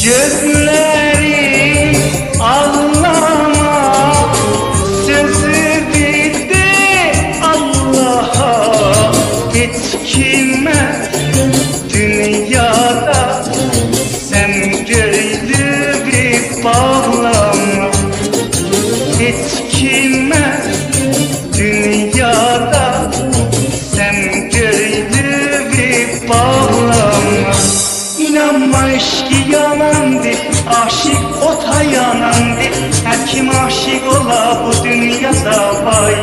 Gözleri ağlama, sözü bildi Allah'a. Hiç kime dünyada sen gördü bir bağlama. Hiç kime dünyada sen gördü bir bağlama. İnanma eşki yalandı, aşık ota yanandı. Her kim aşık ola bu dünyada vay,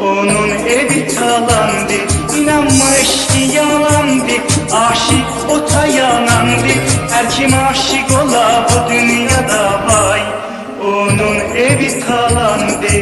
onun evi talandı. İnanma eşki yalandı, aşık ota yanandı. Her kim aşık ola bu dünyada vay, onun evi talandı.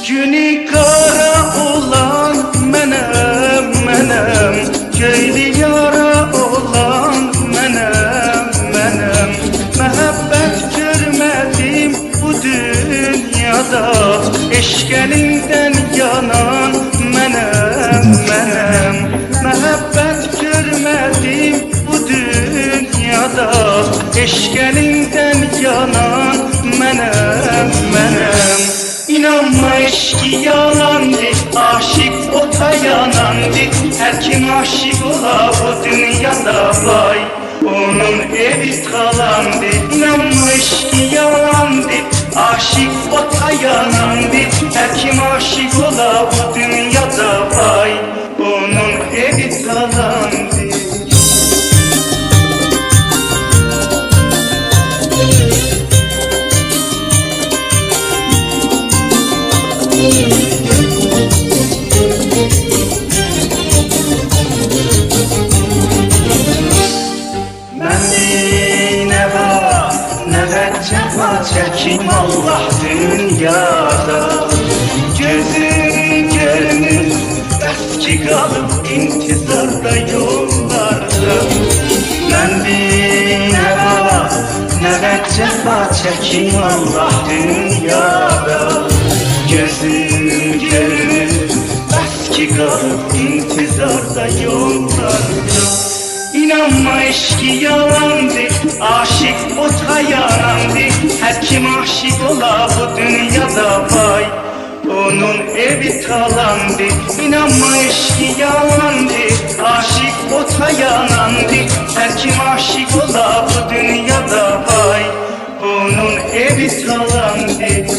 Günü kara olan menem menem, köylü yara olan menem menem. Mehabbet görmedim bu dünyada, eşkelinden yanan menem menem. Mehabbet görmedim bu dünyada, eşkelinden yanan menem menem. İnanma eşki yalandı, aşık ota yanandı. Her kim aşık ola bu dünyada vay, onun evi talandı. İnanma eşki yalandı, aşık ota yanandı. Her kim aşık ola bu dünyada vay, onun evi talandı. Çekim Allah dünyada, gözüm görünür eski kalıp intizarda yollarda. Ben bir ne cefa çekim Allah dünyada, gözüm görünür eski kalıp intizarda yollarda. İnanma eşki yalandı, aşık ota yanandı. Her kim aşık ola bu dünyada vay, onun evi talandı. İnanma eşki yalandı, aşık ota yanandı. Her kim aşık ola bu dünyada vay, onun evi talandı.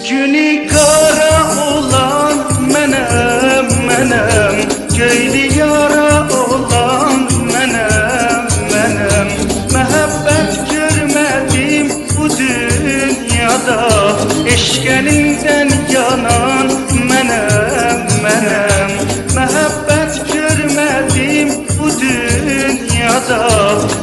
Günü kara olan menem menem, köylü yara olan menem menem. Mehabbet görmedim bu dünyada, eşkelinden yanan menem menem. Mehabbet görmedim bu dünyada,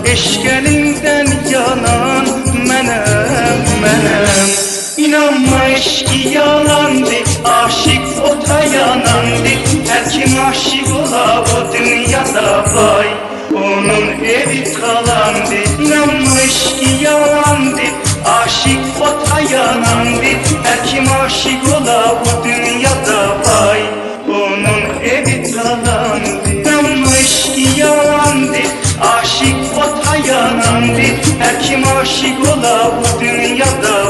eşkelinden yanan menem menem. İnanma eşki yalandı, aşık ota yanandı. Her kim aşık ola bu dünyada vay, onun evi talandı. İnanma eşki yalandı, aşık ota yanandı. Her kim aşık ola bu dünyada vay, onun evi talandı. İnanma eşki yalandı, aşık ota yanandı. Her kim aşık ola bu dünyada